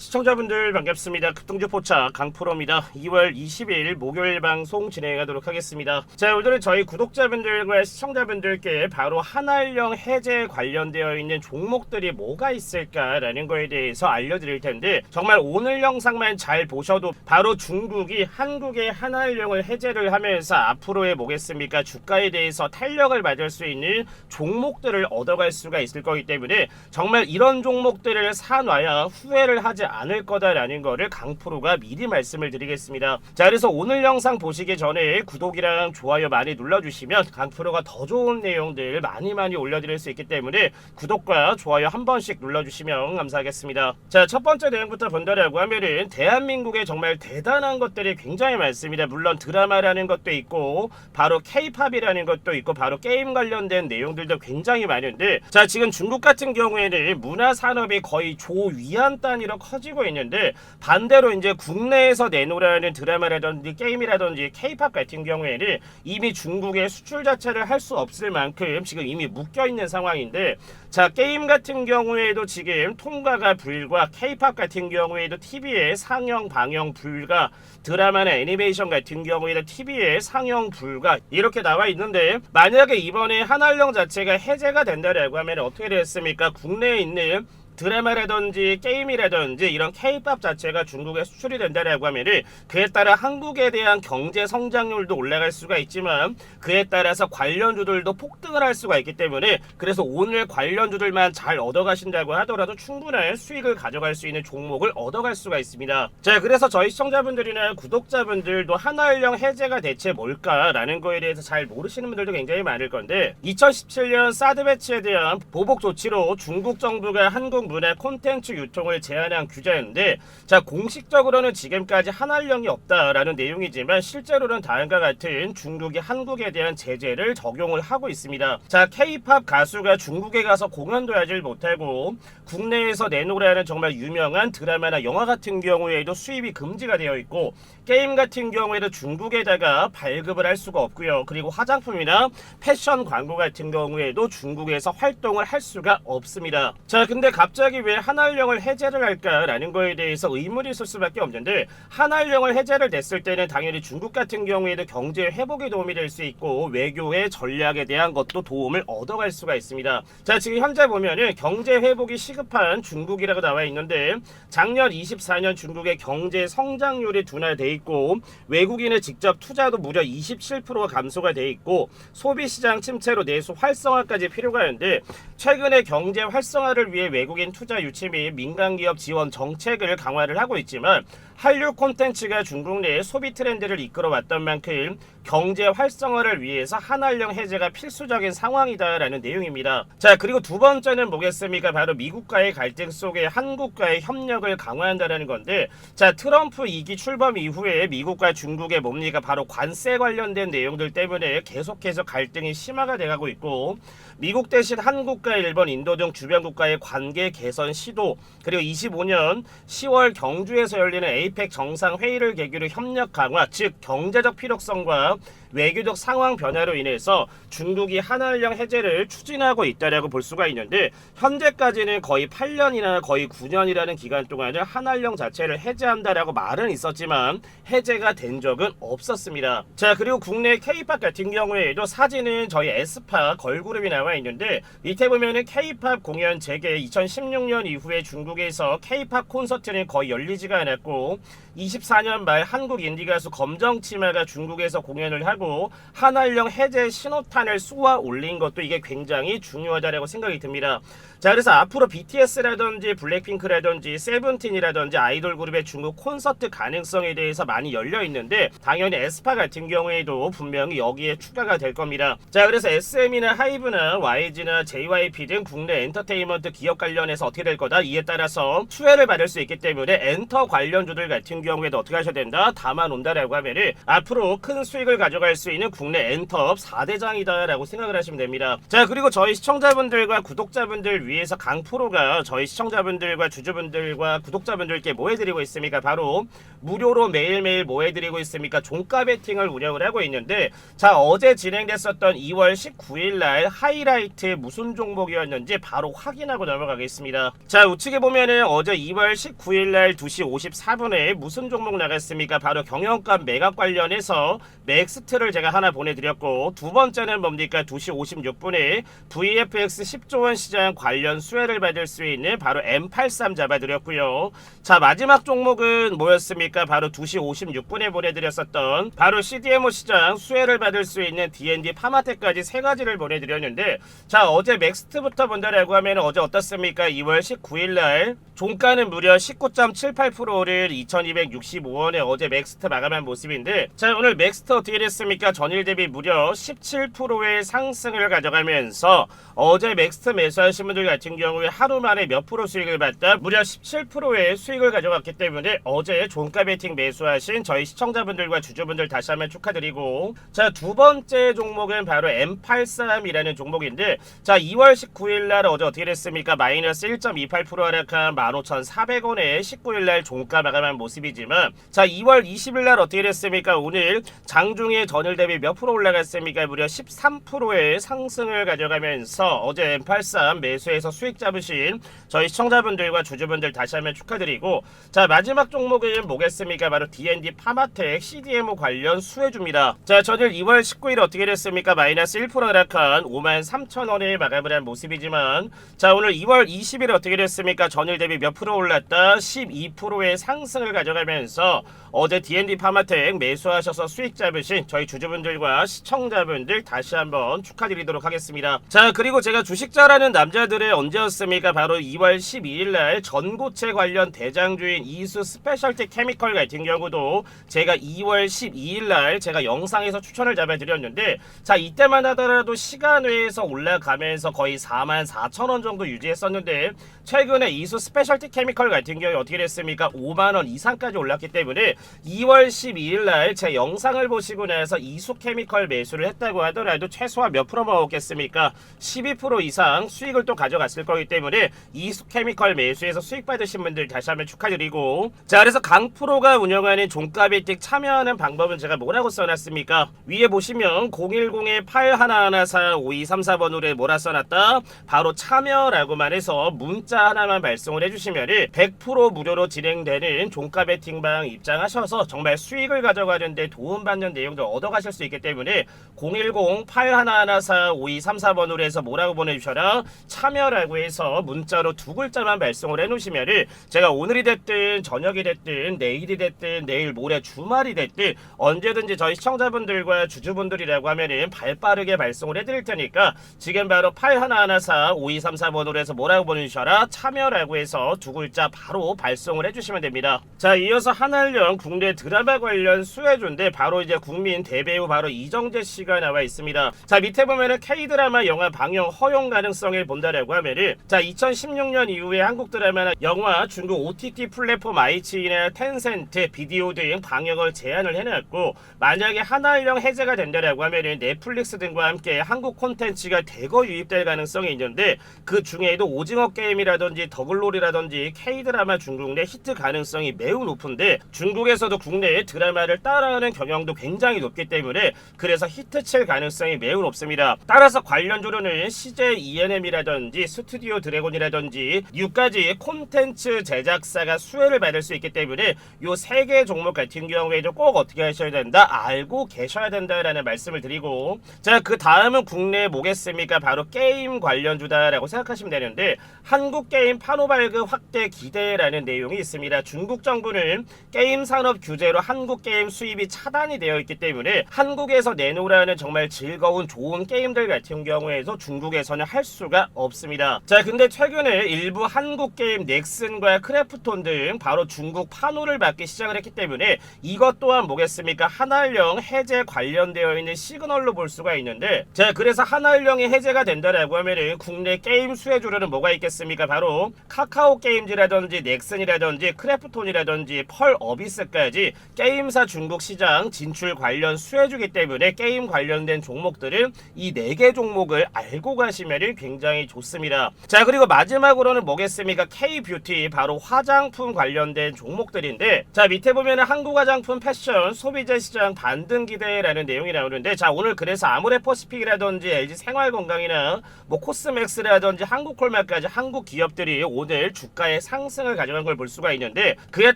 시청자분들 반갑습니다. 급등주 포착 강프로입니다. 2월 20일 목요일 방송 진행하도록 하겠습니다. 자, 오늘은 저희 구독자분들과 시청자분들께 바로 한알령 해제 관련되어 있는 종목들이 뭐가 있을까라는 거에 대해서 알려드릴 텐데, 정말 오늘 영상만 잘 보셔도 바로 중국이 한국의 한알령을 해제를 하면서 앞으로의 뭐겠습니까, 주가에 대해서 탄력을 받을 수 있는 종목들을 얻어갈 수가 있을 거기 때문에 정말 이런 종목들을 사놔야 후회를 하지 않을 거다라는 거를 강프로가 미리 말씀을 드리겠습니다. 자, 그래서 오늘 영상 보시기 전에 구독이랑 좋아요 많이 눌러주시면 강프로가 더 좋은 내용들 많이 올려드릴 수 있기 때문에 구독과 좋아요 한 번씩 눌러주시면 감사하겠습니다. 자, 첫 번째 내용부터 본다라고 하면은 대한민국에 정말 대단한 것들이 굉장히 많습니다. 물론 드라마라는 것도 있고 바로 K-팝이라는 것도 있고 바로 게임 관련된 내용들도 굉장히 많은데, 자, 지금 중국 같은 경우에는 문화산업이 거의 조위안 단위로 커지고 있는데, 반대로 이제 국내에서 내놓으라는 드라마라든지 게임이라든지 K-팝 같은 경우에는 이미 중국에 수출 자체를 할 수 없을 만큼 지금 이미 묶여있는 상황인데, 자, 게임 같은 경우에도 지금 통과가 불가, K-팝 같은 경우에도 TV에 상영 방영 불가, 드라마나 애니메이션 같은 경우에도 TV에 상영 불가 이렇게 나와 있는데, 만약에 이번에 한알령 자체가 해제가 된다라고 하면 어떻게 됐습니까? 국내에 있는 드라마라든지 게임이라든지 이런 K-팝 자체가 중국에 수출이 된다라고 하면은 그에 따라 한국에 대한 경제 성장률도 올라갈 수가 있지만 그에 따라서 관련주들도 폭등을 할 수가 있기 때문에, 그래서 오늘 관련주들만 잘 얻어가신다고 하더라도 충분한 수익을 가져갈 수 있는 종목을 얻어갈 수가 있습니다. 자, 그래서 저희 시청자분들이나 구독자분들도 한알령 해제가 대체 뭘까라는 거에 대해서 잘 모르시는 분들도 굉장히 많을 건데, 2017년 사드 배치에 대한 보복 조치로 중국 정부가 한국 문화 콘텐츠 유통을 제한한 규제인데, 자, 공식적으로는 지금까지 한알령이 없다라는 내용이지만 실제로는 다음과 같은 중국이 한국에 대한 제재를 적용을 하고 있습니다. 자, K-팝 가수가 중국에 가서 공연도 하지 못하고 국내에서 내놓으라는 정말 유명한 드라마나 영화 같은 경우에도 수입이 금지가 되어 있고, 게임 같은 경우에도 중국에다가 발급을 할 수가 없고요. 그리고 화장품이나 패션 광고 같은 경우에도 중국에서 활동을 할 수가 없습니다. 자, 근데 갑자기 왜 한알령을 해제를 할까라는 거에 대해서 의문이 있을 수밖에 없는데, 한알령을 해제를 됐을 때는 당연히 중국 같은 경우에도 경제 회복에 도움이 될 수 있고 외교의 전략에 대한 것도 도움을 얻어갈 수가 있습니다. 자, 지금 현재 보면은 경제 회복이 시급한 중국이라고 나와 있는데, 작년 24년 중국의 경제 성장률이 둔화돼 있고 외국인의 직접 투자도 무려 27%가 감소가 돼 있고 소비시장 침체로 내수 활성화까지 필요가 있는데, 최근에 경제 활성화를 위해 외국인 투자 유치 및 민간기업 지원 정책을 강화를 하고 있지만 한류 콘텐츠가 중국 내의 소비 트렌드를 이끌어왔던 만큼 경제 활성화를 위해서 한알령 해제가 필수적인 상황이다라는 내용입니다. 자, 그리고 두 번째는 뭐겠습니까? 바로 미국과의 갈등 속에 한국과의 협력을 강화한다는 건데, 자, 트럼프 2기 출범 이후에 미국과 중국의 뭡니까? 바로 관세 관련된 내용들 때문에 계속해서 갈등이 심화가 돼가고 있고, 미국 대신 한국과 일본, 인도 등 주변 국가의 관계 개선 시도, 그리고 25년 10월 경주에서 열리는 에이펙 정상회의를 계기로 협력 강화, 즉 경제적 필요성과 외교적 상황 변화로 인해서 중국이 한알령 해제를 추진하고 있다라고 볼 수가 있는데, 현재까지는 거의 8년이나 거의 9년이라는 기간 동안을 한알령 자체를 해제한다라고 말은 있었지만 해제가 된 적은 없었습니다. 자, 그리고 국내 K-팝 같은 경우에도 사진은 저희 에스파 걸그룹이 나와 있는데, 밑에 보면은 K-팝 공연 재개, 2016년 이후에 중국에서 K-팝 콘서트는 거의 열리지가 않았고 24년 말 한국 인디 가수 검정치마가 중국에서 공연을 하고 한알령 해제 신호탄을 쏘아 올린 것도 이게 굉장히 중요하다고 생각이 듭니다. 자, 그래서 앞으로 BTS라든지 블랙핑크라든지 세븐틴이라든지 아이돌 그룹의 중국 콘서트 가능성에 대해서 많이 열려 있는데, 당연히 에스파 같은 경우에도 분명히 여기에 추가가 될 겁니다. 자, 그래서 SM이나 하이브나 YG나 JYP 등 국내 엔터테인먼트 기업 관련해서 어떻게 될 거다, 이에 따라서 수혜를 받을 수 있기 때문에 엔터 관련주들 같은 경우에도 어떻게 하셔야 된다? 담아놓는다라고 하면은 앞으로 큰 수익을 가져갈 수 있는 국내 엔터업 4대장이다 라고 생각을 하시면 됩니다. 자, 그리고 저희 시청자분들과 구독자분들 위해서 강프로가 저희 시청자분들과 주주분들과 구독자분들께 뭐 해드리고 있습니까? 바로 무료로 매일매일 뭐 해드리고 있습니까? 종가 베팅을 운영을 하고 있는데, 자, 어제 진행됐었던 2월 19일날 하이라이트 무슨 종목이었는지 바로 확인하고 넘어가겠습니다. 자, 우측에 보면은 어제 2월 19일날 2시 54분에 무슨 종목 나갔습니까? 바로 경영권 매각 관련해서 맥스트를 제가 하나 보내드렸고, 두 번째는 뭡니까? 2시 56분에 VFX 10조원 시장 관련 수혜를 받을 수 있는 바로 M83 잡아드렸고요. 자, 마지막 종목은 뭐였습니까? 바로 2시 56분에 보내드렸었던 바로 CDMO 시장 수혜를 받을 수 있는 D&D 파마텍까지 세 가지를 보내드렸는데, 자, 어제 맥스트부터 본다라고 하면 어제 어떻습니까? 2월 19일날 종가는 무려 19.78%를 2265원에 어제 맥스트 마감한 모습인데, 자, 오늘 맥스트 어떻게 됐습니까? 전일 대비 무려 17%의 상승을 가져가면서 어제 맥스트 매수하신 분들 같은 경우에 하루 만에 몇 프로 수익을 봤다? 무려 17%의 수익을 가져갔기 때문에 어제 종가 베팅 매수하신 저희 시청자분들과 주주분들 다시 한번 축하드리고, 자, 두 번째 종목은 바로 M83이라는 종목인데, 자, 2월 19일날 어제 어떻게 됐습니까? 마이너스 1.28% 하락한 15,400원에 19일날 종가 마감한 모습이지만, 자, 2월 20일날 어떻게 됐습니까? 오늘 장중에 전일 대비 몇 프로 올라갔습니까? 무려 13%의 상승을 가져가면서 어제 M83 매수해서 수익 잡으신 저희 시청자분들과 주주분들 다시 한번 축하드리고, 자, 마지막 종목은 뭐겠습니까? 바로 D&D 파마텍 CDMO 관련 수혜줍니다. 자, 전일 2월 19일 어떻게 됐습니까? 마이너스 1% 하락한 53,000원에 마감을 한 모습이지만, 자, 오늘 2월 20일 어떻게 됐습니까? 전일 대비 몇 프로 올랐다? 12%의 상승을 가져가면서 어제 D&D 파마텍 매수하셔서 수익 잡으신 저희 주주분들과 시청자분들 다시 한번 축하드리도록 하겠습니다. 자, 그리고 제가 주식 잘하는 남자들의 언제였습니까? 바로 2월 12일날 전고체 관련 대장주인 이수 스페셜티 케미컬 같은 경우도 제가 2월 12일날 제가 영상에서 추천을 잡아드렸는데, 자, 이때만 하더라도 시간 외에서 올라가면서 거의 44,000원 정도 유지했었는데, 최근에 이수 스페셜티 케미컬 같은 경우에 어떻게 됐습니까? 5만원 이상까지 올랐기 때문에 2월 12일날 제 영상을 보시고 나서 이수 케미컬 매수를 했다고 하더라도 최소한 몇 프로 먹었겠습니까? 12% 이상 수익을 또 가져갔을 거기 때문에 이수 케미컬 매수해서 수익 받으신 분들 다시 한번 축하드리고, 자, 그래서 강프로가 운영하는 종가 베팅 참여하는 방법은 제가 뭐라고 써놨습니까? 위에 보시면 010-8114-5234번으로 뭐라 써놨다? 바로 참여라고만 해서 문자 하나만 발송을 해주시면 100% 무료로 진행되는 종가 베팅방 입장하셔서 정말 수익을 가져가는데 도움받는 내용도 얻어가실 수 있기 때문에 010-8114-5234번으로 해서 뭐라고 보내주셔라? 참여라고 해서 문자로 두 글자만 발송을 해놓으시면 제가 오늘이 됐든 저녁이 됐든 내일이 됐든 내일 모레 주말이 됐든 언제든지 저희 시청자분들과 주주분들이라고 하면은 발빠르게 발송을 해드릴 테니까 지금 바로 8114-5234번으로 해서 뭐라고 보내주셔라? 참여라고 해서 두 글자 바로 발송을 해주시면 됩니다. 자, 이어서 한알령 국내 드라마 관련 수혜주인데 바로 이제 국민 대배우 바로 이정재 씨가 나와 있습니다. 자, 밑에 보면은 K드라마 영화 방영 허용 가능성을 본다라고 하면은, 자, 2016년 이후에 한국 드라마나 영화 중국 OTT 플랫폼 아이치나 텐센트 비디오 등 방영을 제한을 해놨고, 만약에 한알령 해제가 된다라고 하면은 넷플릭스 등과 함께 한국 콘텐츠가 대거 유입될 가능성이 있는데, 그 중에도 오징어 게임이라든지 더글로리라든지 K드라마 중국 내 히트 가능성이 매우 높은데, 중국에서도 국내의 드라마를 따라하는 경향도 굉장히 높기 때문에 그래서 히트칠 가능성이 매우 높습니다. 따라서 관련주로는 CJ ENM이라든지 스튜디오 드래곤이라든지 6가지 콘텐츠 제작사가 수혜를 받을 수 있기 때문에 요 3개 종목 같은 경우에도 꼭 어떻게 하셔야 된다? 알고 계셔야 된다라는 말씀을 드리고, 자, 그 다음은 국내에 뭐겠습니까? 바로 게임 관련주다라고 생각하시면 되는데, 한국 게임 판호 발급 확대 기대라는 내용이 있습니다. 중국 정부는 게임 산업 규제로 한국 게임 수입이 차단이 되어 있기 때문에 한국에서 내놓으라는 정말 즐거운 좋은 게임들 같은 경우에도 중국에서는 할 수가 없습니다. 자, 근데 최근에 일부 한국 게임 넥슨과 크래프톤 등 바로 중국 판호를 받기 시작을 했기 때문에 이것 또한 뭐겠습니까? 한알령 해제 관련되어 있는 시그널로 볼 수가 있는데, 자, 그래서 한알령이 해제가 된다라고 하면은 국내 게임 수혜주로는 뭐가 있겠습니까? 바로 카카오 게임즈라든지 넥슨이라든지 크래프톤이 펄온이라든지 펄어비스까지 게임사 중국 시장 진출 관련 수혜주기 때문에 게임 관련된 종목들은 이 4개 종목을 알고 가시면 굉장히 좋습니다. 자, 그리고 마지막으로는 뭐겠습니까? K뷰티, 바로 화장품 관련된 종목들인데, 자, 밑에 보면은 한국 화장품 패션 소비자 시장 반등 기대라는 내용이 나오는데, 자, 오늘 그래서 아모레퍼시픽이라든지 LG 생활건강이나 뭐 코스맥스라든지 한국콜마까지 한국 기업들이 오늘 주가의 상승을 가져간 걸 볼 수가 있는데, 그에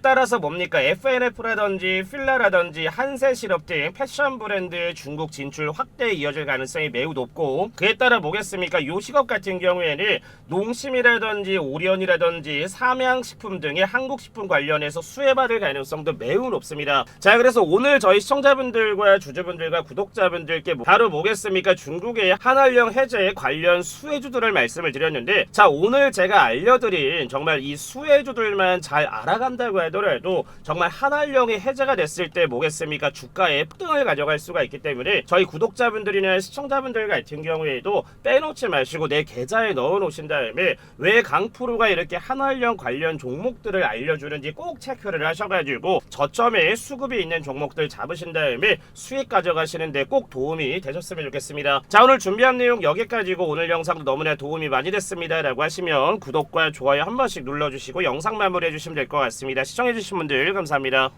따라서 뭡니까? FNF라든지 필라라든지 한세시럽 등 패션 브랜드 중국 진출 확대에 이어질 가능성이 매우 높고, 그에 따라 뭐겠습니까? 요식업 같은 경우에는 농심이라든지 오리온이라든지 삼양식품 등의 한국식품 관련해서 수혜받을 가능성도 매우 높습니다. 자, 그래서 오늘 저희 시청자분들과 주주분들과 구독자분들께 바로 뭐겠습니까? 중국의 한알령 해제 관련 수혜주들을 말씀을 드렸는데, 자, 오늘 제가 알려드린 정말 이 수혜주들만 잘 알아간다고 하더라도 정말 한알령이 해제가 됐을 때 뭐겠습니까? 주가에 폭등을 가져갈 수가 있기 때문에 저희 구독자분들이나 시청자분들 같은 경우에도 빼놓지 마시고 내 계좌에 넣어 놓으신 다음에 왜 강프로가 이렇게 한알령 관련 종목들을 알려주는지 꼭 체크를 하셔가지고 저점에 수급이 있는 종목들 잡으신 다음에 수익 가져가시는데 꼭 도움이 되셨으면 좋겠습니다. 자, 오늘 준비한 내용 여기까지고, 오늘 영상도 너무나 도움이 많이 됐습니다 라고 하시면 구독과 좋아요 한 번씩 눌러주시고 영상 마무리해 주시면 될 것 같습니다. 시청해 주신 분들 감사합니다.